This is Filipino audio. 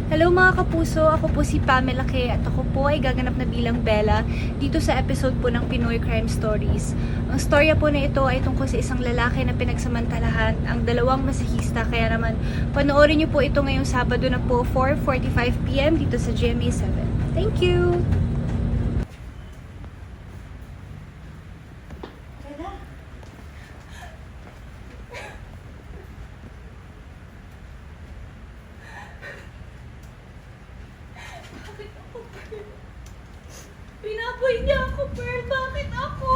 Hello mga kapuso, ako po si Pamela Kay at ako po ay gaganap na bilang Bella dito sa episode po ng Pinoy Crime Stories. Ang storya po na ito ay tungkol sa isang lalaki na pinagsamantalahan ang dalawang masahista, kaya naman panoorin niyo po ito ngayong Sabado na po 4:45 PM dito sa GMA 7. Thank you! Pinapoy niya ako, Pearl. Bakit ako?